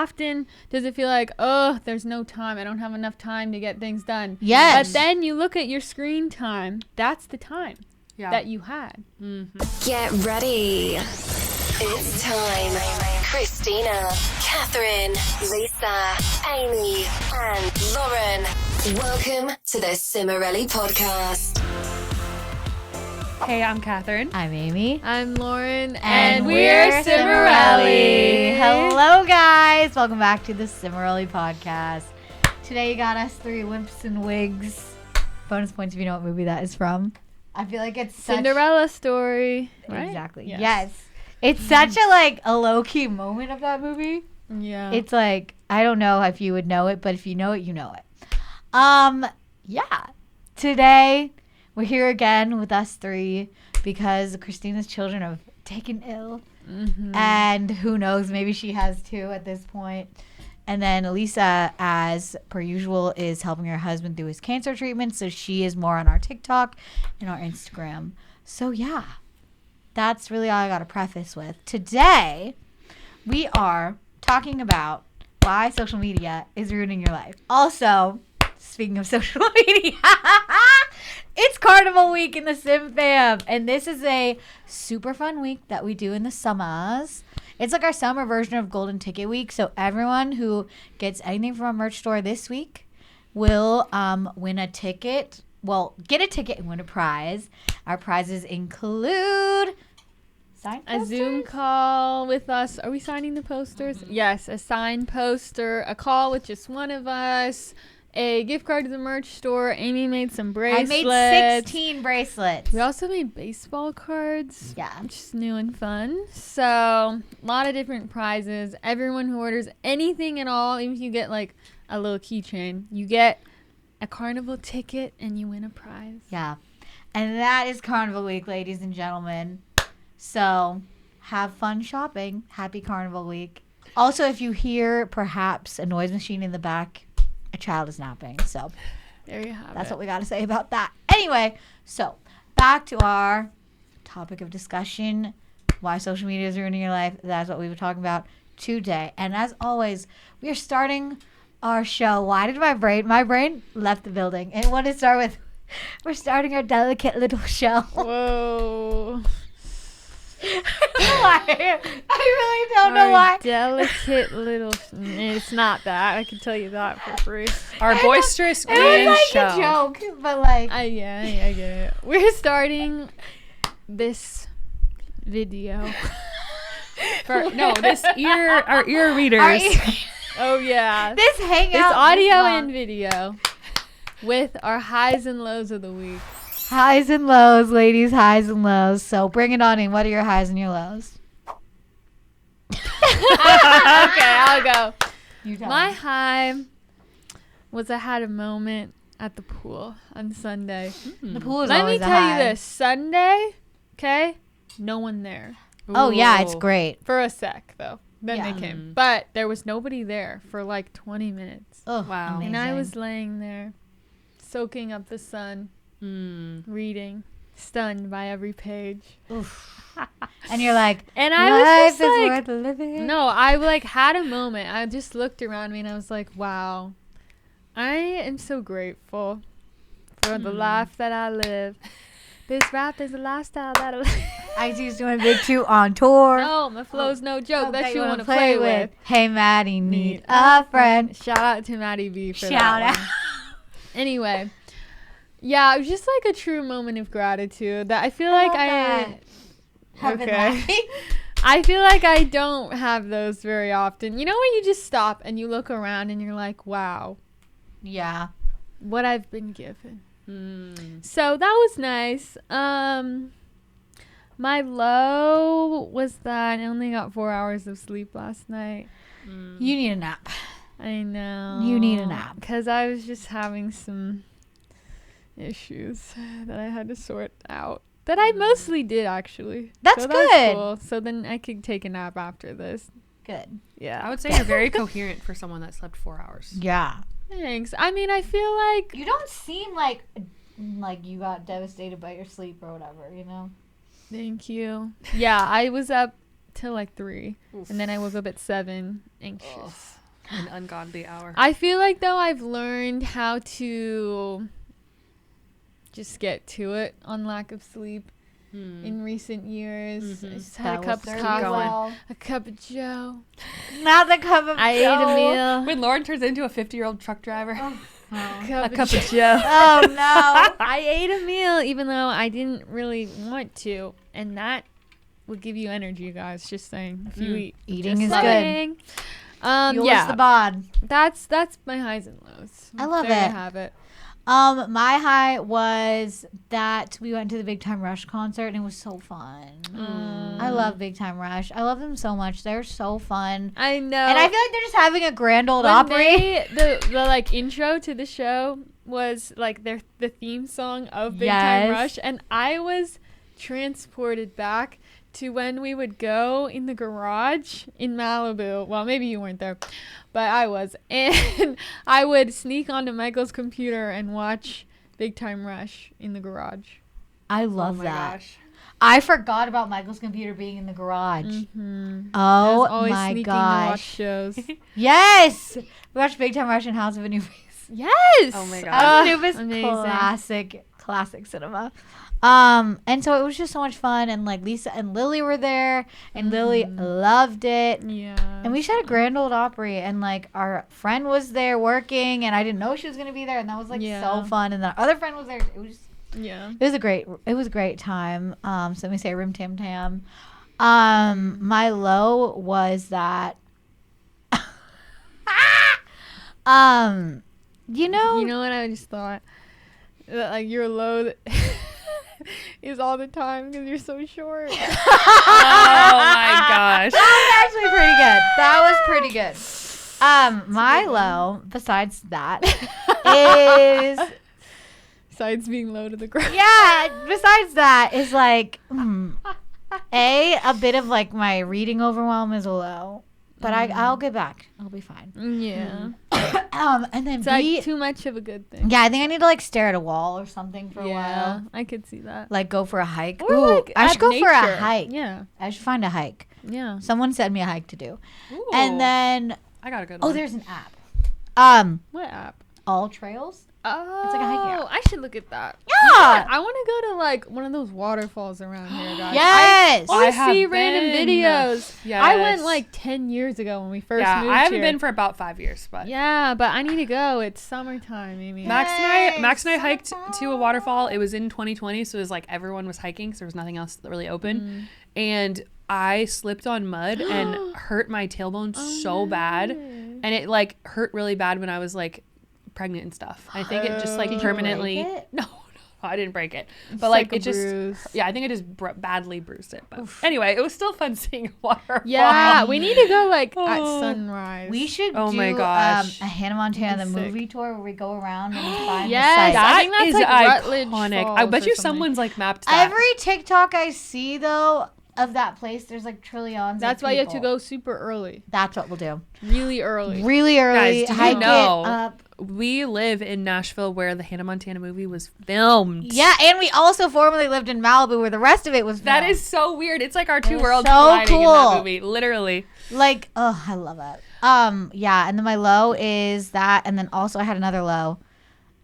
often does it feel like, oh, there's no time. I don't have enough time to get things done. Yes. But then you look at your screen time. That's the time that you had. Mm-hmm. Get ready. It's time. Christina, Catherine, Lisa, Amy, and Lauren. Welcome to the Cimorelli podcast. Hey, I'm Catherine. I'm Amy. I'm Lauren. And we're Cimorelli. Hello, guys. Welcome back to the Cimorelli podcast. Today you got us three wimps and wigs. Bonus points if you know what movie that is from. I feel like it's Cinderella story. Right? Exactly. Yes. It's such a low-key moment of that movie. Yeah. It's like, I don't know if you would know it, but if you know it, you know it. Yeah. Today we're here again with us three because Christina's children have taken ill. Mm-hmm. And who knows, maybe she has too at this point. And then Lisa, as per usual, is helping her husband through his cancer treatment. So she is more on our TikTok and our Instagram. So yeah, that's really all I got to preface with. Today, we are talking about why social media is ruining your life. Also, speaking of social media, it's Carnival Week in the Sim Fam. And this is a super fun week that we do in the summers. It's like our summer version of Golden Ticket Week. So everyone who gets anything from our merch store this week will win a ticket. Well, get a ticket and win a prize. Our prizes include a Zoom call with us. Are we signing the posters? Mm-hmm. Yes, a signed poster, a call with just one of us, a gift card to the merch store. Amy made some bracelets. I made 16 bracelets. We also made baseball cards. Yeah. Which is new and fun. So, a lot of different prizes. Everyone who orders anything at all, even if you get like a little keychain, you get a Carnival ticket and you win a prize. Yeah. And that is Carnival Week, ladies and gentlemen. So, have fun shopping. Happy Carnival Week. Also, if you hear perhaps a noise machine in the back, a child is napping. So, there you have it. That's what we got to say about that. Anyway, so back to our topic of discussion, why social media is ruining your life. That's what we were talking about today. And as always, we are starting our show. Why did my brain left the building? And what to start with? We're starting our delicate little show. Whoa. Why? I really don't know why. Delicate little. It's not that. I can tell you that for free. Our boisterous grand show. It was show. a joke, but like. I get it. We're starting this video. Our ear readers. Oh yeah. This hangout. This audio and video with our highs and lows of the week. Highs and lows, ladies, highs and lows. So bring it on in. What are your highs and your lows? Okay, I'll go. My me. high was I had a moment at the pool on Sunday. The pool is Let always me a tell high. you this. Sunday, okay, no one there. Oh, yeah, it's great. For a sec, though. Then they came. But there was nobody there for like 20 minutes. Oh, wow. Amazing. And I was laying there, soaking up the sun. Reading, stunned by every page. Oof. And you're like, and I life was just is like, worth living. No, I like had a moment. I just looked around me and I was like, wow, I am so grateful for the life that I live. This rap is a lifestyle that I live. IT's doing Big 2 on tour. No, my flow's no joke. That you want to play with. Hey, Maddie, need a friend. Shout out to Maddie B for Shout that out. one. Anyway. Yeah, it was just like a true moment of gratitude that I feel like I feel like I don't have those very often. You know when you just stop and you look around and you're like, wow. Yeah. What I've been given. So that was nice. My low was that I only got 4 hours of sleep last night. You need a nap. I know. You need a nap. Because I was just having some issues that I had to sort out. That I mostly did, actually. That's good. Cool. So then I could take a nap after this. Good. Yeah. I would say you're very coherent for someone that slept 4 hours. Yeah. Thanks. I mean, I feel like... You don't seem like you got devastated by your sleep or whatever, you know? Thank you. Yeah, I was up till like 3, and then I woke up at 7, anxious. Ugh, an ungodly hour. I feel like though I've learned how to just get to it on lack of sleep in recent years. I just had a cup of coffee, a cup of Joe. Not the cup of I Joe. ate a meal. When Lauren turns into a 50-year-old truck driver. A cup of Joe. Oh no. I ate a meal even though I didn't really want to, and that will give you energy, guys. Just saying, if you eat, Eating just is saying. Fuels Yeah, the bod. that's my highs and lows. I love there it. You have it. My high was that we went to the Big Time Rush concert and it was so fun. I love Big Time Rush. I love them so much. They're so fun. I know. And I feel like they're just having a grand old When Opry. the like intro to the show was like the theme song of Big Time Yes. Rush, and I was transported back to when we would go in the garage in Malibu. Well, maybe you weren't there, but I was. And I would sneak onto Michael's computer and watch Big Time Rush in the garage. I love my that. gosh. I forgot about Michael's computer being in the garage. I Oh was always my sneaking to watch gosh. shows. Yes. We watched Big Time Rush and House of Anubis. Yes. Oh my gosh. House of Anubis, amazing. classic cinema. And so it was just so much fun, and like Lisa and Lily were there, and Lily loved it. Yeah. And we just had a grand old Opry, and like our friend was there working, and I didn't know she was gonna be there, and that was like so fun. And the other friend was there. It was a great time. So let me say Rim Tam Tam. My low was that you know what I just thought? That like your low is all the time because you're so short. Oh my gosh. that was actually pretty good. That was pretty good. My low, besides that, is Besides being low to the ground. besides that is like a bit of like my reading overwhelm is a low, but I'll get back. I'll be fine. Yeah. And then It's B, like too much of a good thing. I think I need to like stare at a wall or something for a while. I could see that. Like go for a hike. Or Ooh, like I at should go for a nature. hike. Yeah. I should find a hike. Yeah. Someone send me a hike to do. Ooh. And then I got a good one. oh, there's an app. What app? All Trails. Oh, like a hiking app. I should look at that. Yeah. I want to go to like one of those waterfalls around here, guys. Yes. I have see random been. videos. I went Yes. like 10 years ago when we first Yeah, moved I haven't here. been for about 5 years, but Yeah, but I need to go. It's summertime, Amy. Max and I Yes, hiked to a waterfall. It was in 2020, so it was like everyone was hiking, so there was nothing else really open. And I slipped on mud and hurt my tailbone so bad, and it like hurt really bad when I was like pregnant and stuff. I think it just like Did you permanently. break it? No, I didn't break it, but like a it just. bruise. Yeah, I think I just badly bruised it. But anyway, it was still fun seeing a waterfall. Yeah, we need to go like at Oh. sunrise. We should Oh do my gosh. a Hannah Montana the That'd be sick. movie tour where we go around and we find Yes, the sites. I think that's is like Rutledge iconic. I Falls bet or you something. someone's like mapped that. Every TikTok I see though of that place, there's like trillions. That's of why you have to people. go super early. That's what we'll do. Really early. Really early. Guys, do you hike know- it up. We live in Nashville where the Hannah Montana movie was filmed. Yeah, and we also formerly lived in Malibu where the rest of it was That filmed. is so weird. It's like our two was worlds so colliding in cool. that movie. Literally. like, oh, I love it. Yeah, and then my low is that, and then also I had another low.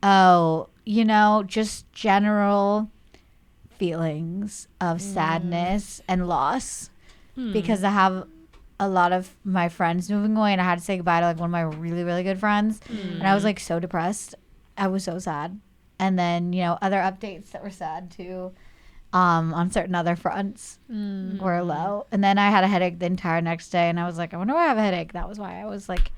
Oh, just general feelings of sadness and loss because I have a lot of my friends moving away, and I had to say goodbye to like one of my really, really good friends, and I was like so depressed. I was so sad. And then, other updates that were sad too, on certain other fronts were low. And then I had a headache the entire next day, and I was like, I wonder why I have a headache. That was why I was like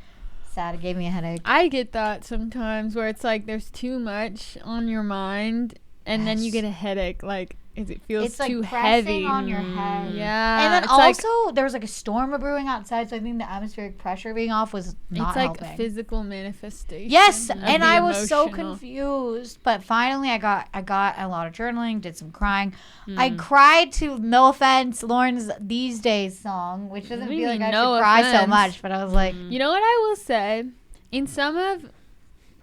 sad. It gave me a headache. I get that sometimes where it's like there's too much on your mind and then you Yes. get a headache. Like, it feels It's like too pressing heavy. on your head. Yeah. And then it's like, also there was like a storm brewing outside, so I think the atmospheric pressure being off was not it's like helping. physical manifestation. Yes, of and the I was so emotional. confused. But finally, I got a lot of journaling, did some crying. I cried to No Offense, Lauren's "These Days" song, which doesn't What do you feel like mean, I No should cry so Offense? much. But I was like, You know what I will say? In some of,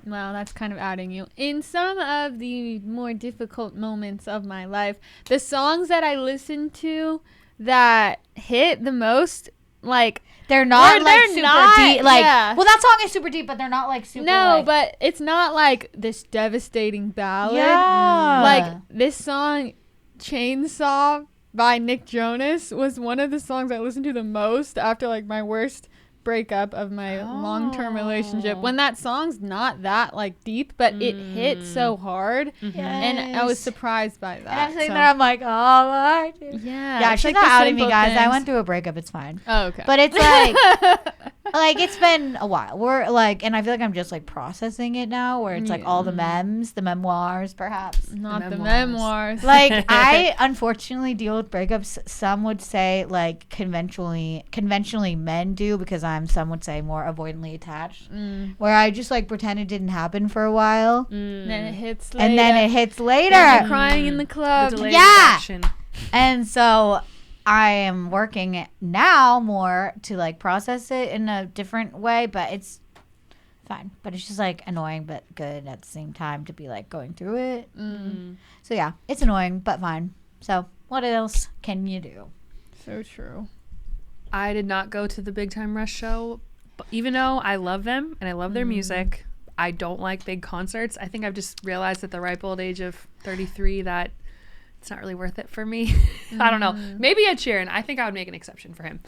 well, that's kind of adding you. In some of the more difficult moments of my life, the songs that I listened to that hit the most, like, They're not Or like they're super not, deep. Like, yeah. well, that song is super deep, but they're not like super. no, like, but it's not like this devastating ballad. yeah, Like, this song, Chainsaw by Nick Jonas, was one of the songs I listened to the most after, like, my worst breakup of my long-term relationship. When that song's not that, like, deep, but it hit so hard. And I was surprised by that. And I'm sitting so. there, I'm like, oh, I do. Yeah. Yeah, it's she's like not the outing me, simple guys. I things. went through a breakup. It's fine. Oh, okay. But it's like, like it's been a while. We're like, and I feel like I'm just like processing it now, where it's like all the memoirs, perhaps. Not the memoirs. Like I unfortunately deal with breakups. Some would say like conventionally men do, because some would say more avoidantly attached, where I just like pretend it didn't happen for a while, Then it hits later. and then it hits later. And you're crying in the club. Yeah. And so I am working now more to like process it in a different way, but it's fine. But it's just like annoying but good at the same time to be like going through it. So yeah, it's annoying but fine. So what else can you do? So true. I did not go to the Big Time Rush show, but even though I love them and I love their music, I don't like big concerts. I think I've just realized at the ripe old age of 33 that it's not really worth it for me. I don't know. Maybe Ed Sheeran. I think I would make an exception for him.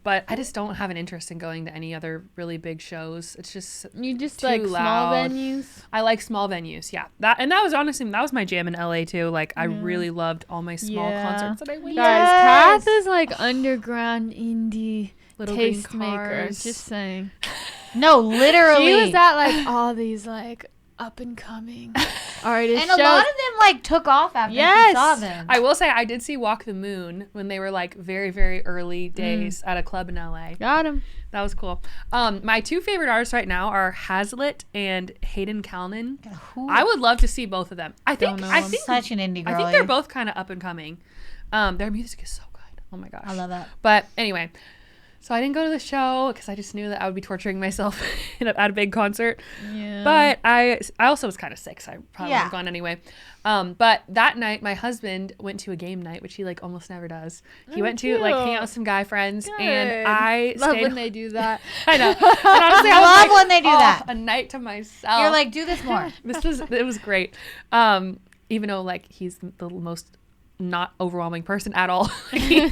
But I just don't have an interest in going to any other really big shows. It's just You just too like loud. small venues. I like small venues, yeah. That was honestly, that was my jam in LA too. Like I really loved all my small concerts that I went to. Guys, Kath is like underground indie Little green tastemaker. cars. Just saying. No, literally. She was at like all these like up and coming artists. and a lot of them like took off after Yes. she saw them. I will say I did see Walk the Moon when they were like very, very early days at a club in LA. got him. That was cool. My two favorite artists right now are Hazlitt and Hayden Kalman. I would love to see both of them. I think Such an indie girl. I think they're both kind of up and coming. Their music is so good. Oh my gosh. I love that. But anyway, so I didn't go to the show because I just knew that I would be torturing myself at a big concert. Yeah. But I also was kind of sick, so I probably would have gone anyway. But that night, my husband went to a game night, which he like almost never does. He went to like hang out with some guy friends, and I love stayed. when they do that. I know. And honestly, I was love like, when they do that. A night to myself. You're like, do this more. It was great. Even though like he's the most not overwhelming person at all. Living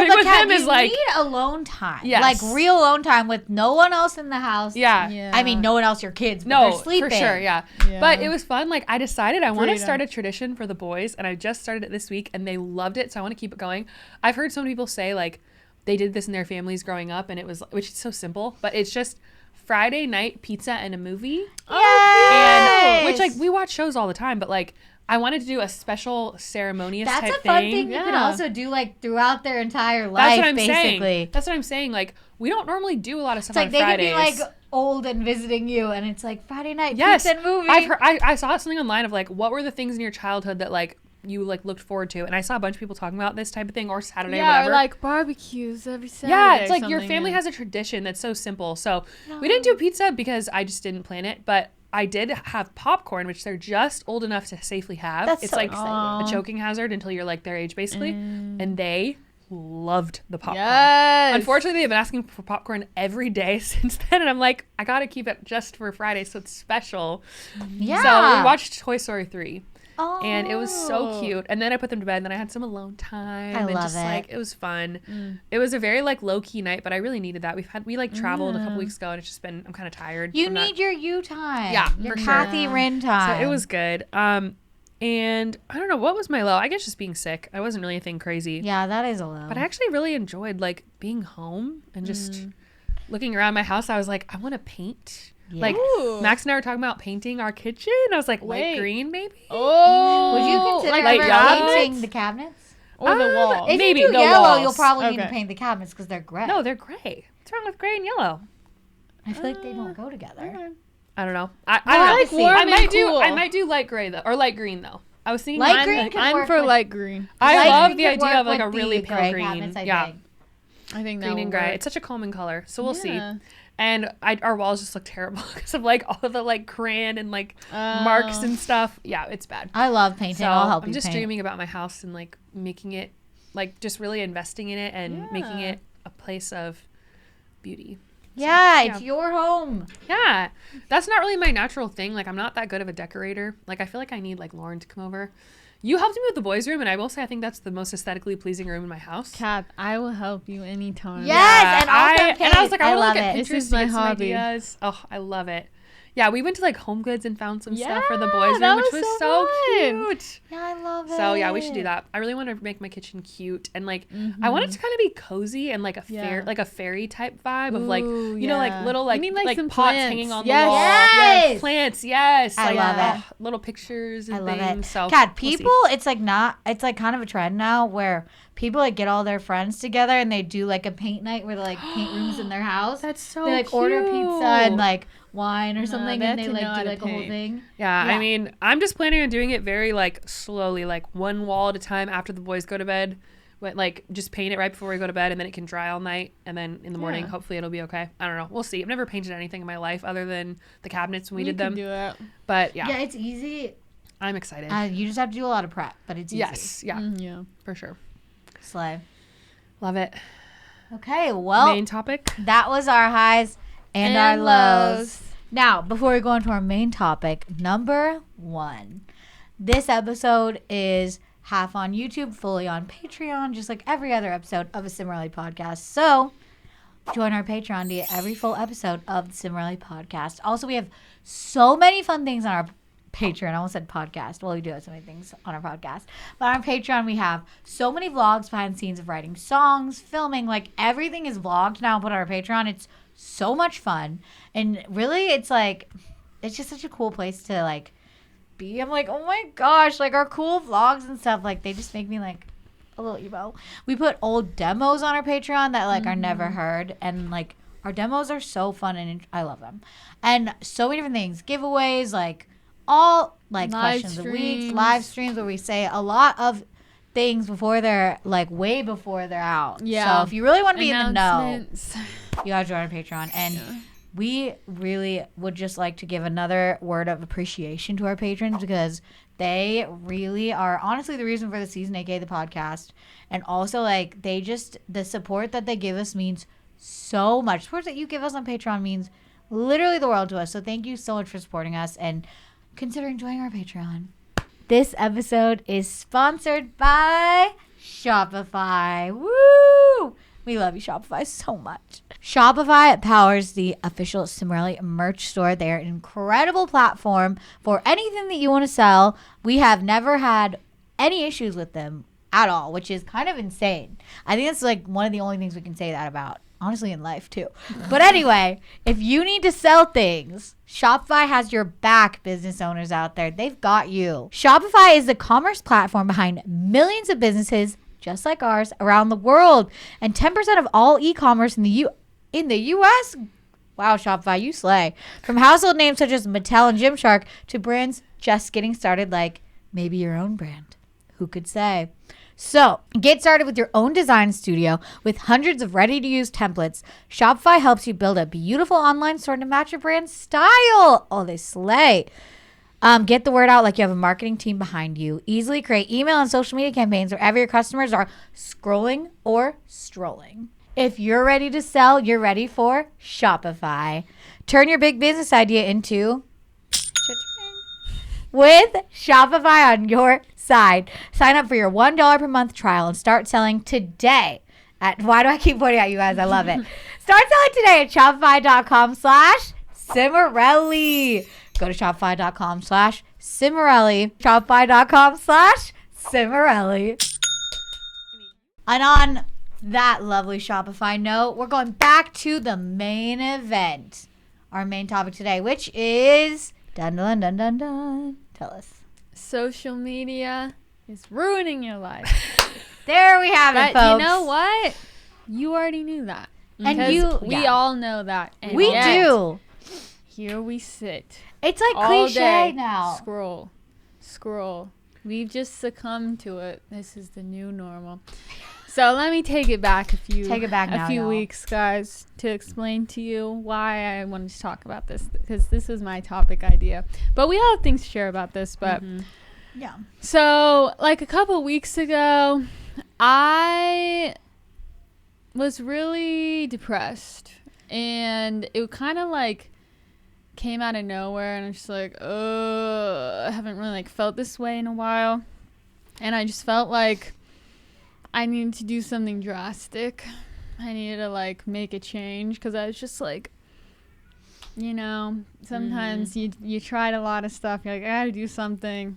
with him is like you need alone time. Yes. Like real alone time with no one else in the house. yeah. I mean, no one else, your kids, but No, they're sleeping. for sure, yeah. Yeah. But it was fun. Like I decided I want to Freedom. start a tradition for the boys, and I just started it this week, and they loved it, so I want to keep it going. I've heard some people say like they did this in their families growing up, and it was, which is so simple, but it's just Friday night pizza and a movie. Yes. And which like we watch shows all the time, but like I wanted to do a special ceremonious That's type a fun thing. thing you can Yeah. also do like throughout their entire That's life, what I'm basically. saying. That's what I'm saying. Like we don't normally do a lot of stuff It's like on they Fridays. could be like old and visiting you, and it's like Friday night Yes, pizza and movie. I've heard, I saw something online of like what were the things in your childhood that like you like looked forward to, and I saw a bunch of people talking about this type of thing, or Saturday or Yeah, whatever. or like barbecues every Saturday. Yeah, it's or like your something, family yeah. has a tradition that's so simple. So we didn't do pizza because I just didn't plan it, but I did have popcorn, which they're just old enough to safely have. That's it's so like exciting. a choking hazard until you're like their age, basically. And they loved the popcorn. Yes. Unfortunately, they've been asking for popcorn every day since then, and I'm like, I gotta keep it just for Friday, so it's special. Yeah. So we watched Toy Story 3. Oh. And it was so cute. And then I put them to bed, and then I had some alone time. I and love just it. like it was fun. It was a very like low key night, but I really needed that. We like traveled a couple weeks ago, and it's just been I'm kind of tired. You from that. need your you time. Yeah, Your for sure. Kathy Rin time. So it was good. And I don't know what was my low. I guess just being sick. I wasn't really anything crazy. Yeah, that is a low. But I actually really enjoyed like being home and just looking around my house. I was like, I want to paint. Yeah. Like Ooh. Max and I were talking about painting our kitchen. I was like, Wait. light green maybe. Oh. Would you consider like ever yellow? painting the cabinets? Or the wall? If Maybe you do the yellow, walls. you'll probably need to Okay. paint the cabinets because they're gray. No, they're gray. What's wrong with gray and yellow? I feel like they don't go together. I don't know. I Well, don't like know. warm I and might cool. I might do light gray though, or light green though. I was thinking Light mine, green like- can I'm work for with- light green. I Light love green the can idea work of like a with really the pale gray green. cabinets, I Yeah, think. I think that green and will gray. work. It's such a calming color, so we'll see. Yeah. And our walls just look terrible because of like all of the like crayon and like marks and stuff. Yeah, it's bad. I love painting. So I'll help I'm you just paint. dreaming about my house and like making it like just really investing in it and making it a place of beauty. Yeah, it's your home. Yeah, that's not really my natural thing. Like, I'm not that good of a decorator. Like, I feel like I need like Lauren to come over. You helped me with the boys' room, and I will say I think that's the most aesthetically pleasing room in my house. Kat, I will help you anytime. Yes, and I was like, I want to look at it. Pinterest This is to my get some hobby. ideas. Oh, I love it. Yeah, we went to like Home Goods and found some stuff for the boys' that room, which was was so so fun. cute. Yeah, I love it. So yeah, we should do that. I really want to make my kitchen cute and like I want it to kind of be cozy and like a fairy type vibe of like you know like little like you need, like some pots plants. hanging on Yes. the wall. Yes. Plants. Yes, I like, love it. Little pictures and I love things. it. So God, we'll see. people, it's like kind of a trend now where people like get all their friends together and they do like a paint night where they like paint rooms in their house. That's so they like cute. order pizza and like wine or something they and have they to know like how do to like a whole paint. thing. Yeah, Yeah. I mean, I'm just planning on doing it very like slowly, like one wall at a time after the boys go to bed. But like just paint it right before we go to bed and then it can dry all night and then in the morning hopefully it'll be okay. I don't know. We'll see. I've never painted anything in my life other than the cabinets when we did them. Do it. But yeah, Yeah, it's easy. I'm excited. You just have to do a lot of prep, but it's easy. Yes, yeah, Yeah. for sure. Slay. Love it. Okay, well, Main topic. that was our highs and our lows. Now, before we go into our main topic, number 1. This episode is half on YouTube, fully on Patreon, just like every other episode of a Cimorelli podcast. So, join our Patreon to get every full episode of the Cimorelli podcast. Also, we have so many fun things on our Patreon. I almost said podcast. Well, we do have so many things on our podcast. But on our Patreon, we have so many vlogs behind the scenes of writing songs, filming. Like, everything is vlogged now, put on our Patreon. It's so much fun. And really, it's like, it's just such a cool place to, like, be. I'm like, oh my gosh, like, our cool vlogs and stuff, like, they just make me, like, a little emo. We put old demos on our Patreon that, like, are never heard. And, like, our demos are so fun, and I love them. And so many different things. Giveaways, like, all like Live questions of the week, streams. live streams where we say a lot of things before they're like way before they're out. Yeah. So if you really want to be in the know, Announcements. you gotta join our Patreon. And we really would just like to give another word of appreciation to our patrons because they really are honestly the reason for the season, aka the podcast. And also like the support that they give us means so much. Support that you give us on Patreon means literally the world to us. So thank you so much for supporting us and considering joining our Patreon. This episode is sponsored by Shopify. Woo! We love you, Shopify, so much. Shopify powers the official Cimorelli merch store. They're an incredible platform for anything that you want to sell. We have never had any issues with them at all, which is kind of insane. I think that's like one of the only things we can say that about. Honestly, in life, too. But anyway, if you need to sell things, Shopify has your back, business owners out there. They've got you. Shopify is the commerce platform behind millions of businesses just like ours around the world. And 10% of all e-commerce in the U.S. Wow, Shopify, you slay. From household names such as Mattel and Gymshark to brands just getting started like maybe your own brand. Who could say? So, get started with your own design studio with hundreds of ready-to-use templates. Shopify helps you build a beautiful online store to match your brand's style. Oh, they slay. Get the word out like you have a marketing team behind you. Easily create email and social media campaigns wherever your customers are scrolling or strolling. If you're ready to sell, you're ready for Shopify. Turn your big business idea into with Shopify on your side. Sign up for your $1 per month trial and start selling today. Why do I keep pointing at you guys? I love it. Start selling today at shopify.com/Cimorelli. Go to shopify.com/Cimorelli. Shopify.com/Cimorelli. And on that lovely Shopify note, we're going back to the main event. Our main topic today, which is dun dun dun dun dun. Tell us. Social media is ruining your life. There we have But it, folks. you know what? You already knew that. And Because we yeah. all know that. And We yet, do. Here we sit. It's like all cliche day. now. Scroll. We've just succumbed to it. This is the new normal. So let me take it back a few weeks, guys, to explain to you why I wanted to talk about this, because this was my topic idea. But we all have things to share about this. But Yeah. so like a couple weeks ago, I was really depressed, and it kind of like came out of nowhere, and I'm just like, I haven't really like felt this way in a while, and I just felt like I needed to do something drastic. I needed to like make a change, because I was just like, you know, sometimes you tried a lot of stuff, you're like, I gotta do something.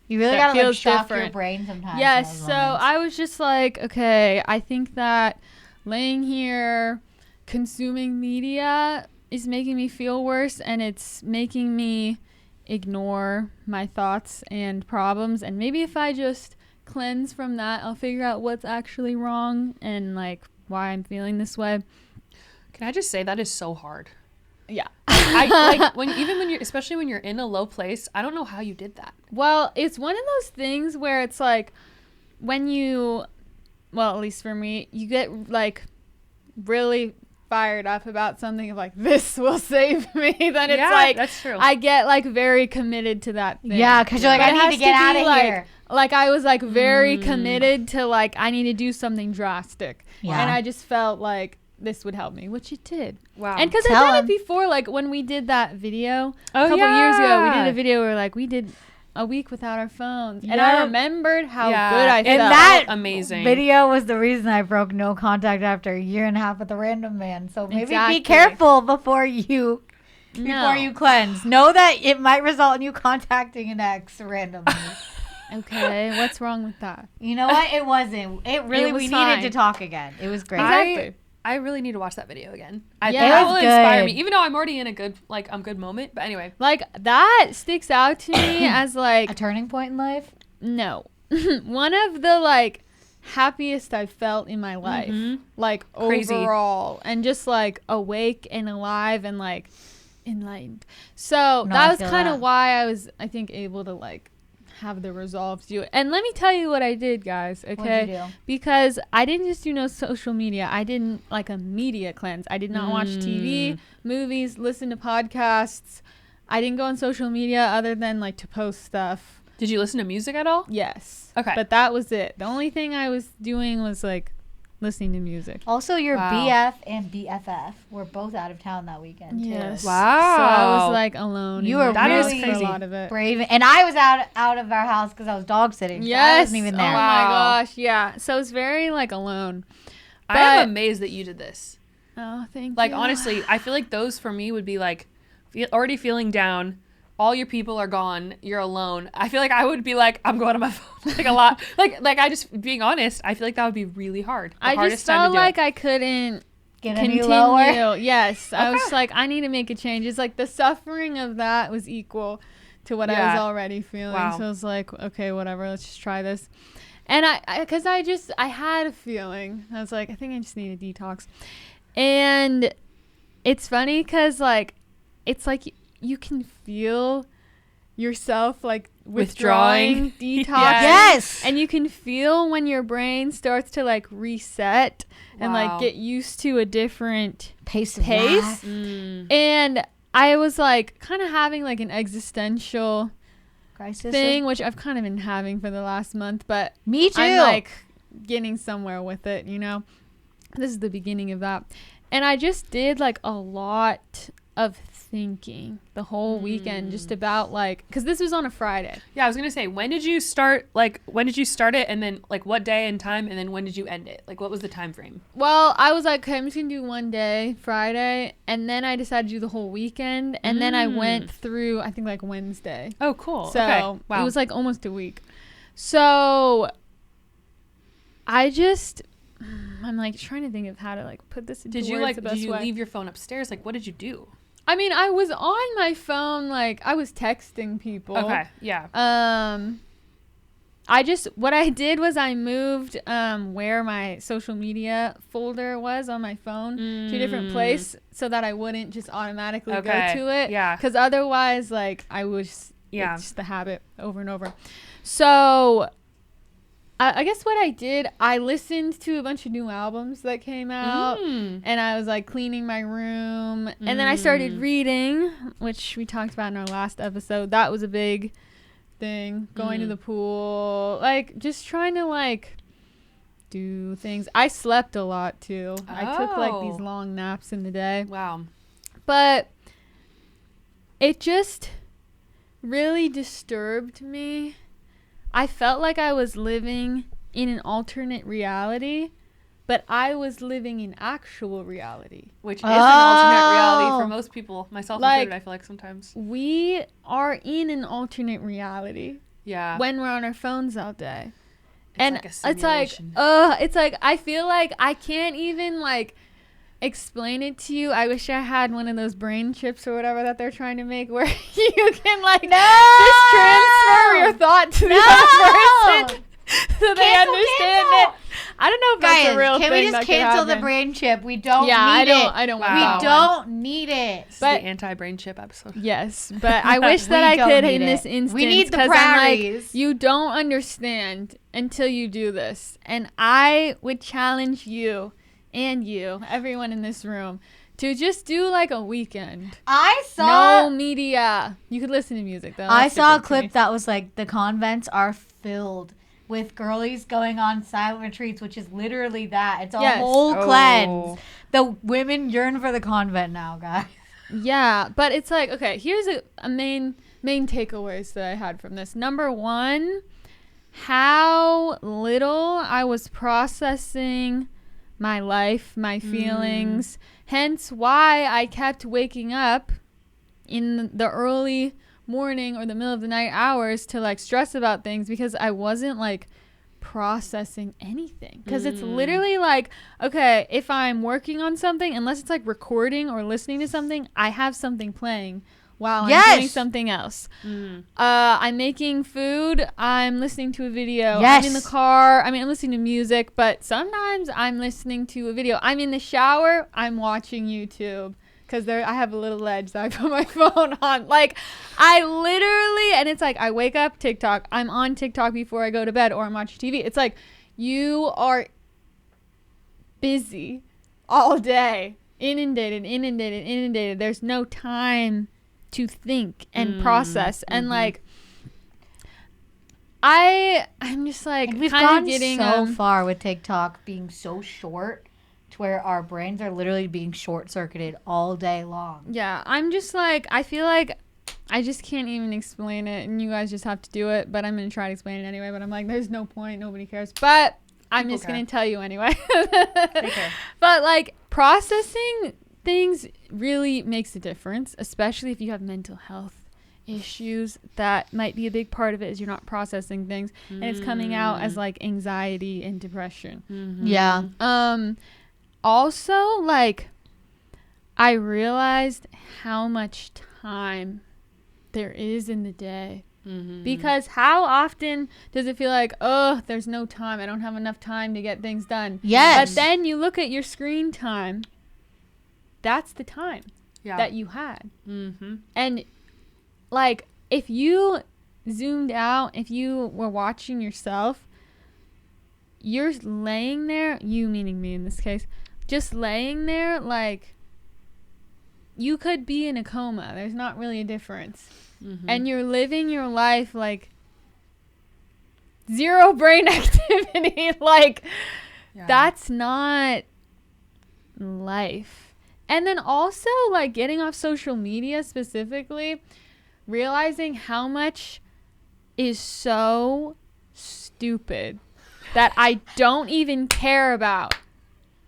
You really That gotta like feels shock your different. brain sometimes. Yes, in so those moments. I was just like, okay, I think that laying here consuming media is making me feel worse, and it's making me ignore my thoughts and problems, and maybe if I just cleanse from that, I'll figure out what's actually wrong and like why I'm feeling this way. Can I just say that is so hard? Yeah. I like when you're, especially when you're in a low place, I don't know how you did that. Well, it's one of those things where it's like when you, well, at least for me, you get like really fired up about something of like, this will save me, then it's like, that's true. I get like very committed to that thing. Yeah, because you're like, But it I need has to get out be, of like, here. Like I was like very committed to like, I need to do something drastic. Yeah. And I just felt like this would help me, which it did. Wow. And because Tell I did 'em. it before, like when we did that video Oh, a couple years ago, we yeah. did a video where like we did a week without our phones. And Yeah. I remembered how Yeah. good I And felt. that amazing video was the reason I broke no contact after a year and a half with a random man. So maybe Exactly. be careful before you cleanse. Know that it might result in you contacting an ex randomly. Okay, what's wrong with that? You know what? It wasn't. It really, was we fine. needed to talk again. It was great. Exactly. I really need to watch that video again. Yeah. That It will was inspire good. me, even though I'm already in a good good moment. But anyway, Like that sticks out to me as A like, turning point in life? no, one of the like happiest I've felt in my life, like Crazy. overall, and just like awake and alive and like enlightened. So No, I that was feel kind that. of why I was, I think, able to like have the resolve to do it. And let me tell you what I did, guys. Okay, What'd you do? because I didn't just do no social media. I didn't like a media cleanse. I did not watch TV, movies, listen to podcasts. I didn't go on social media other than like to post stuff. did you listen to music at all? Yes. Okay. But that was it. The only thing I was doing was like listening to music. Also, your Wow. BF and BFF were both out of town that weekend, too. Yes. Wow. So I was like alone. You in were my house really for a lot of it. brave. And I was out of our house because I was dog sitting. So I Yes. wasn't even there. Oh Wow. my gosh. Yeah. So it's very like alone. I But- am amazed that you did this. Oh, thank Like you. honestly, I feel like those for me would be like already feeling down. All your people are gone. You're alone. I feel like I would be like, I'm going on my phone like a lot. like I just being honest. I feel like that would be really hard. The I hardest just time to felt do like it. I couldn't Get any continue. lower? Yes. I was Okay. like, I need to make a change. It's like the suffering of that was equal to what I Yeah. was already feeling. Wow. So I was like, okay, whatever, let's just try this. And because I had a feeling. I was like, I think I just need a detox. And it's funny because like, it's like you can feel yourself like withdrawing, detox. Yes. And you can feel when your brain starts to like reset and Wow. like get used to a different Pace of pace. life. And I was like kind of having like an existential Crisis. thing, which I've kind of been having for the last month, but Me too. I'm like getting somewhere with it, you know? This is the beginning of that. And I just did like a lot of thinking the whole weekend just about like, because this was on a Friday. Yeah, I was gonna say, when did you start? Like, when did you start it, and then like what day and time, and then when did you end it? Like, what was the time frame? Well, I was like, okay, I'm just gonna do one day, Friday, and then I decided to do the whole weekend, and then I went through, I think like Wednesday. Oh, cool. So okay. Wow. it was like almost a week. So I'm like trying to think of how to like put this into did you words like? the Did best you way. leave your phone upstairs? Like, what did you do? I mean, I was on my phone, like I was texting people. Okay. Yeah. What I did was I moved where my social media folder was on my phone to a different place so that I wouldn't just automatically Okay. go to it. Yeah. Because otherwise, like I was, Yeah. it's just the habit over and over. So I guess what I did, I listened to a bunch of new albums that came out, and I was like cleaning my room, and then I started reading, which we talked about in our last episode. That was a big thing. Going to the pool, like just trying to like do things. I slept a lot too. I took like these Oh. long naps in the day. Wow. But it just really disturbed me. I felt like I was living in an alternate reality, but I was living in actual reality. Which is an alternate reality Oh. for most people, myself Like- included, I feel like sometimes. We are in an alternate reality Yeah. when we're on our phones all day. It's And like a it's like, simulation. it's like, I feel like I can't even like explain it to you. I wish I had one of those brain chips or whatever that they're trying to make where you can like just transfer your thought to the other person so they Cancel, understand cancel. it. I don't know if that's Guys, a real can thing we just that could cancel the happen. brain chip? We don't Yeah, need it. I don't Wow. want We that one. don't need it. This is but- the anti-brain chip episode. Yes, but I wish that We I don't could need in it. this instance. We need the 'cause I'm like, prairies. you don't understand until you do this. And I would challenge you and you, everyone in this room, to just do like a weekend. I saw No media. You could listen to music though. I That's saw a different to clip me. that was like the convents are filled with girlies going on silent retreats, which is literally that. It's a Yes. whole Oh. cleanse. The women yearn for the convent now, guys. Yeah, but it's like, okay, here's a main takeaways that I had from this. Number one, how little I was processing my life, my feelings, hence why I kept waking up in the early morning or the middle of the night hours to like stress about things because I wasn't like processing anything. Because it's literally like, okay, if I'm working on something, unless it's like recording or listening to something, I have something playing while I'm doing Yes. something else. I'm making food, I'm listening to a video. Yes. I'm in the car, I'm listening to music, but sometimes I'm listening to a video. I'm in the shower, I'm watching YouTube. Because I have a little ledge that I put my phone on. Like, I literally, and it's like, I wake up, TikTok. I'm on TikTok before I go to bed, or I'm watching TV. It's like, you are busy all day. Inundated. There's no time to think and process. And, like, I'm just, like, And we've kind gone of getting so far with TikTok being so short to where our brains are literally being short-circuited all day long. Yeah, I'm just like, I feel like I just can't even explain it, and you guys just have to do it, but I'm going to try to explain it anyway, but I'm like, there's no point, nobody cares, but I'm People just going care. to tell you anyway. Take care. But, like, processing things really makes a difference, especially if you have mental health issues. That might be a big part of it, is you're not processing things, and it's coming out as, like, anxiety and depression. Yeah. Also, like, I realized how much time there is in the day. Because how often does it feel like, oh, there's no time, I don't have enough time to get things done? Yes. But then you look at your screen time, that's the time Yeah. that you had. And, like, if you zoomed out, if you were watching yourself, you're laying there, you meaning me in this case, just laying there, like, you could be in a coma. There's not really a difference. And you're living your life, like, zero brain activity. Like, Yeah. that's not life. And then also, like, getting off social media specifically, realizing how much is so stupid that I don't even care about.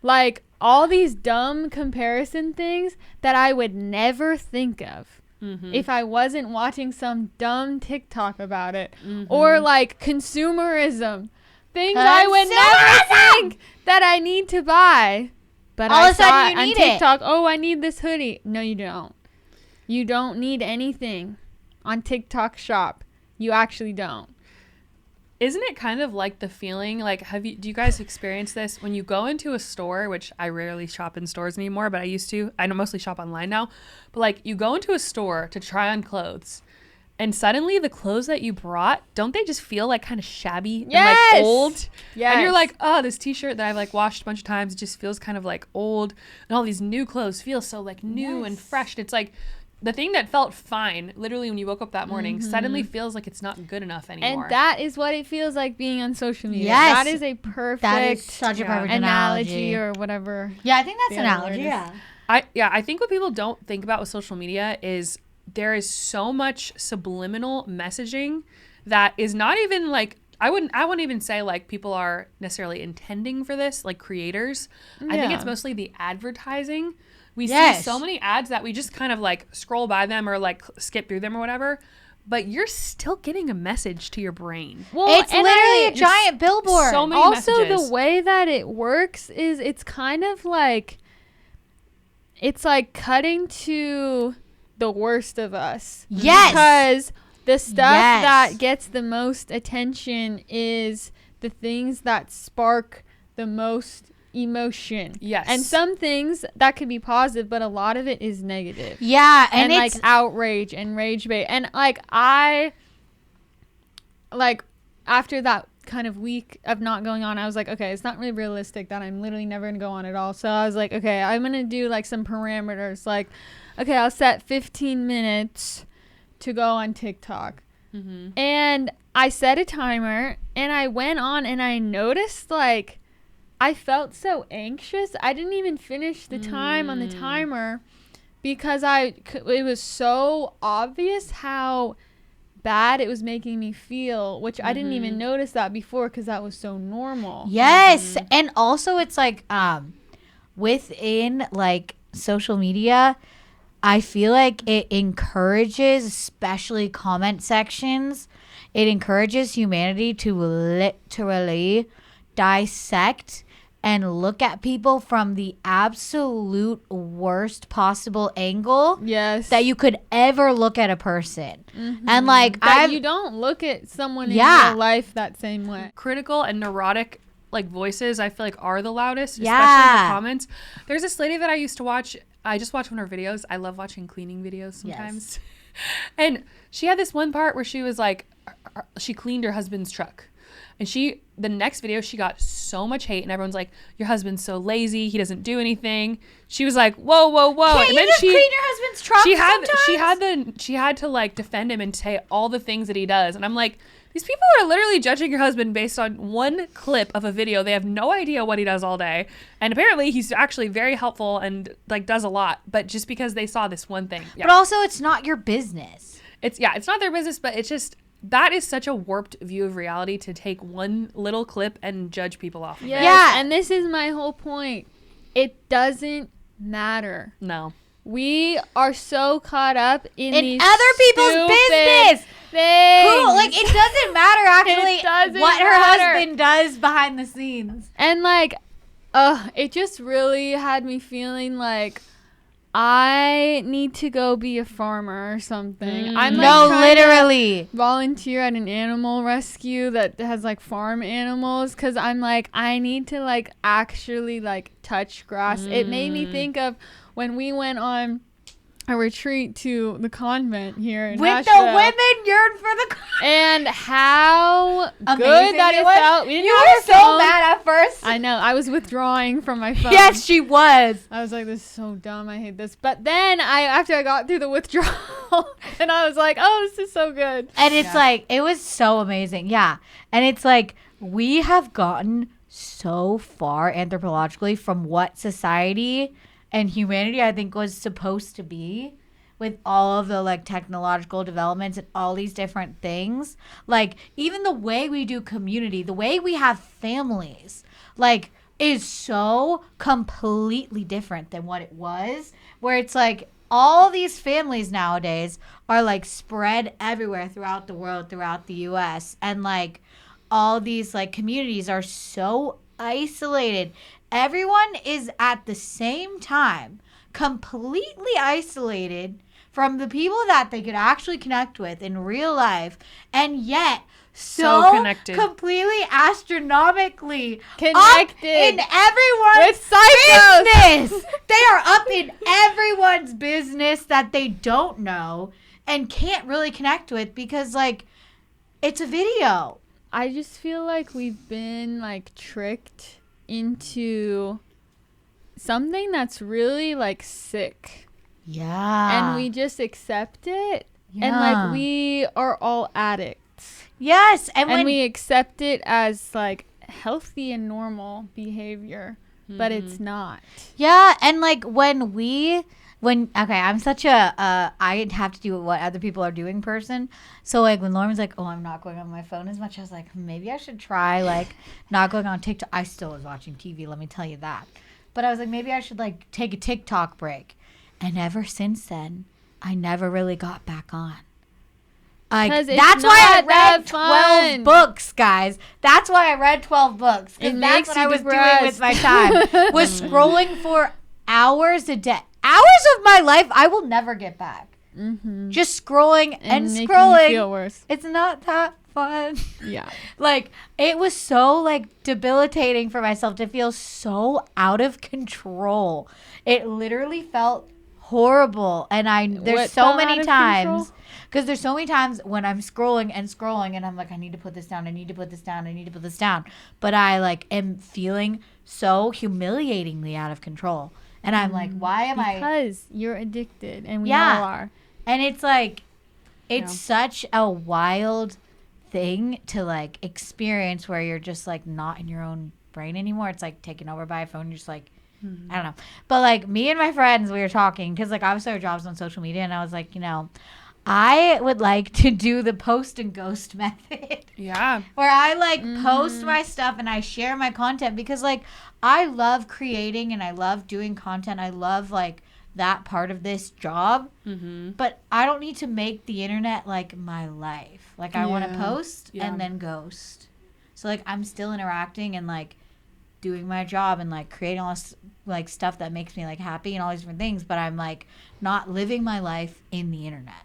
Like, all these dumb comparison things that I would never think of if I wasn't watching some dumb TikTok about it. Or, like, consumerism. Things I would never think that I need to buy. But All I of a sudden saw you it on need it. TikTok. Oh, I need this hoodie. No, you don't. You don't need anything on TikTok shop. You actually don't. Isn't it kind of like the feeling, like, do you guys experience this when you go into a store, which I rarely shop in stores anymore, but I used to. I mostly shop online now. But, like, you go into a store to try on clothes, and suddenly the clothes that you brought, don't they just feel, like, kind of shabby and, like, Yes! old? Yes. And you're like, oh, this t-shirt that I've, like, washed a bunch of times, it just feels kind of, like, old. And all these new clothes feel so, like, new and fresh. And it's like, the thing that felt fine, literally when you woke up that morning, suddenly feels like it's not good enough anymore. And that is what it feels like being on social media. Yes. That is a perfect That is such a perfect analogy. or whatever. Yeah, I think that's the an other analogy. word is. Yeah. I think what people don't think about with social media is there is so much subliminal messaging that is not even like, I wouldn't even say like people are necessarily intending for this, like creators. I think it's mostly the advertising. We see so many ads that we just kind of like scroll by them or like skip through them or whatever, but you're still getting a message to your brain. Well, It's literally a giant billboard. So many also, messages. the way that it works is it's kind of like, it's like cutting to the worst of us. Yes. Because the stuff Yes. that gets the most attention is the things that spark the most emotion. Yes. And some things that could be positive, but a lot of it is negative. Yeah, And it's like outrage and rage bait. And like after that kind of week of not going on, I was like, okay, it's not really realistic that I'm literally never gonna go on at all. So I was like, okay, I'm gonna do like some parameters. Like, okay, I'll set 15 minutes to go on TikTok. And I set a timer and I went on and I noticed like I felt so anxious. I didn't even finish the time on the timer because it was so obvious how bad it was making me feel, which I didn't even notice that before because that was so normal. Yes. And also it's like within like social media, I feel like it encourages, especially comment sections, it encourages humanity to literally dissect and look at people from the absolute worst possible angle Yes. that you could ever look at a person. And like you don't look at someone in Yeah. real life that same way. Critical and neurotic like voices I feel like are the loudest, especially in Yeah. the comments. There's this lady that I used to watch. I just watch one of her videos. I love watching cleaning videos sometimes. And she had this one part where she was like, she cleaned her husband's truck. And the next video, she got so much hate, and everyone's like, your husband's so lazy, he doesn't do anything. She was like, whoa, whoa, whoa. Can't And you then just clean your husband's truck sometimes? she had to like defend him and say all the things that he does. And I'm like, these people are literally judging your husband based on one clip of a video. They have no idea what he does all day. And apparently he's actually very helpful and like does a lot, but just because they saw this one thing. Yeah. But also it's not your business. It's not their business, but it's just, that is such a warped view of reality to take one little clip and judge people off of Yes, it. Yeah. and this is my whole point. It doesn't matter. No. We are so caught up in these other people's stupid business. things. Who, like, it doesn't matter actually It doesn't what her matter. husband does behind the scenes. And like, it just really had me feeling like I need to go be a farmer or something. I'm like No, trying to literally. volunteer at an animal rescue that has like farm animals because I'm like, I need to like actually like touch grass. It made me think of when we went on a retreat to the convent here in With Nashville. the women yearn for the And how Amazing good that it was. felt. We didn't You have were our so phone. mad at first. I know. I was withdrawing from my phone. Yes, she was. I was like, this is so dumb. I hate this. But then after I got through the withdrawal, and I was like, oh, this is so good. And it's like, it was so amazing. Yeah. And it's like, we have gotten so far anthropologically from what society and humanity, I think, was supposed to be with all of the like technological developments and all these different things. Like, even the way we do community, the way we have families, like, is so completely different than what it was, where it's like all these families nowadays are like spread everywhere throughout the world, throughout the US, and like all these like communities are so isolated. Everyone is at the same time completely isolated from the people that they could actually connect with in real life, and yet So connected. completely astronomically up Connected. in everyone's With psychos. business. They are up in everyone's business that they don't know and can't really connect with because, like, it's a video. I just feel like we've been like tricked into something that's really like sick. Yeah. And we just accept it. And like we are all addicts. Yes. And we accept it as like healthy and normal behavior. But it's not. Yeah. And like okay, I'm such a I have to do what other people are doing person. So like when Lauren was like, oh, I'm not going on my phone as much, I was like, maybe I should try like not going on TikTok. I still was watching TV, let me tell you that. But I was like, maybe I should like take a TikTok break. And ever since then, I never really got back on. Like, that's why I read 12 books, guys. That's why I read 12 books. Because that's what I was doing with my time. Was scrolling for hours a day. Hours of my life I will never get back. Mm-hmm. Just scrolling and scrolling. You feel worse. It's not that fun. Yeah. Like, it was so, like, debilitating for myself to feel so out of control. It literally felt horrible. And there's so many times. Because there's so many times when I'm scrolling and I'm like, I need to put this down. I need to put this down. I need to put this down. But I, like, am feeling so humiliatingly out of control. And I'm like, why am I? Because you're addicted, and we all are. And it's like, it's such a wild thing to like experience where you're just like not in your own brain anymore. It's like taken over by a phone. You're just like, I don't know. But like me and my friends, we were talking because like obviously our jobs on social media, and I was like, I would like to do the post and ghost method. Yeah. Where I like post my stuff and I share my content because like I love creating and I love doing content. I love like that part of this job. Mm-hmm. But I don't need to make the internet like my life. Like I want to post and then ghost. So like I'm still interacting and like doing my job and like creating all this like stuff that makes me like happy and all these different things. But I'm like not living my life in the internet.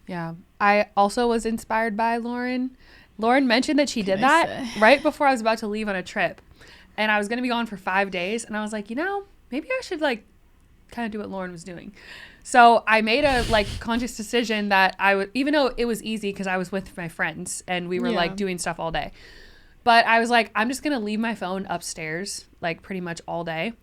Yeah. I also was inspired by Lauren. Lauren mentioned that she did that right before I was about to leave on a trip. And I was going to be gone for 5 days. And I was like, maybe I should like kind of do what Lauren was doing. So I made a like conscious decision that I would, even though it was easy because I was with my friends and we were like doing stuff all day. But I was like, I'm just going to leave my phone upstairs like pretty much all day.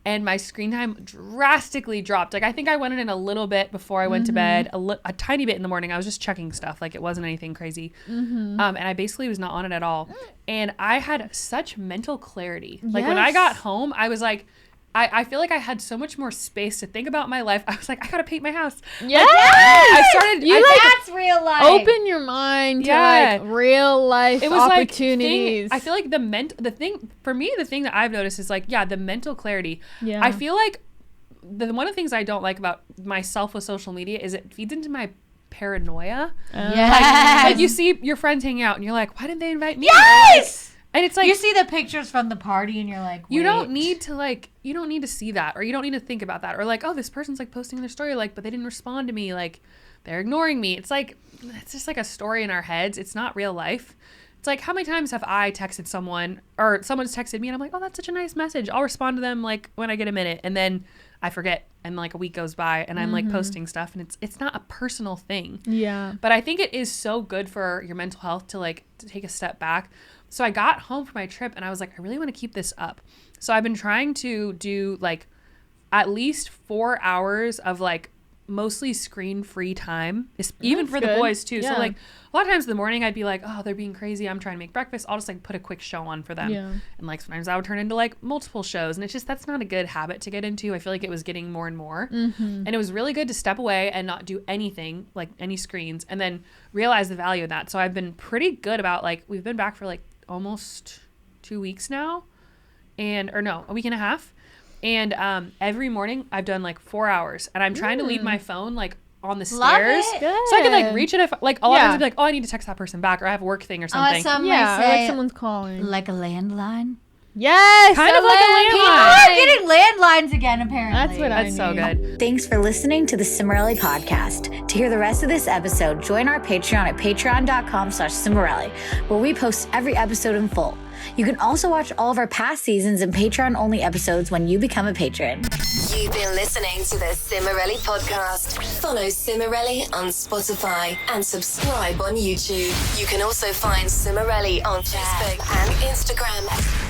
And my screen time drastically dropped. Like, I think I went in a little bit before I went to bed, a tiny bit in the morning. I was just checking stuff. Like, it wasn't anything crazy. And I basically was not on it at all. And I had such mental clarity. Like, when I got home, I was like, I feel like I had so much more space to think about my life. I was like, I got to paint my house. Yeah. Like, I started. That's real life. Open your mind to like real life opportunities. I feel like the thing that I've noticed is like, the mental clarity. Yeah. I feel like one of the things I don't like about myself with social media is it feeds into my paranoia. Like you see your friends hanging out and you're like, why didn't they invite me? Yes. And it's like you see the pictures from the party and you're like, wait. you don't need to see that, or you don't need to think about that, or like, oh, this person's like posting their story, like, but they didn't respond to me, like they're ignoring me. It's like, it's just like a story in our heads. It's not real life. It's like, how many times have I texted someone or someone's texted me and I'm like, oh, that's such a nice message. I'll respond to them like when I get a minute, and then I forget, and like a week goes by and I'm like posting stuff, and it's not a personal thing. Yeah. But I think it is so good for your mental health to take a step back. So I got home from my trip and I was like, I really want to keep this up. So I've been trying to do like at least 4 hours of like mostly screen-free time, even for the boys too. Yeah. So like a lot of times in the morning I'd be like, oh, they're being crazy, I'm trying to make breakfast, I'll just like put a quick show on for them. Yeah. And like sometimes I would turn into like multiple shows, and it's just, that's not a good habit to get into. I feel like it was getting more and more. And it was really good to step away and not do anything, like any screens, and then realize the value of that. So I've been pretty good about like, we've been back for like almost 2 weeks now, a week and a half. And every morning I've done like 4 hours, and I'm trying to leave my phone like on the stairs, so I can like reach it if like a lot of times I'd be like, oh, I need to text that person back, or I have a work thing or something. Some yeah, say, or like someone's calling, like a landline. Yes, kind of like a landline. People are getting landlines again, apparently. That's so good. Thanks for listening to the Cimorelli podcast. To hear the rest of this episode, join our Patreon at patreon.com/Cimorelli, where we post every episode in full. You can also watch all of our past seasons and Patreon-only episodes when you become a patron. You've been listening to the Cimorelli podcast. Follow Cimorelli on Spotify and subscribe on YouTube. You can also find Cimorelli on Facebook and Instagram.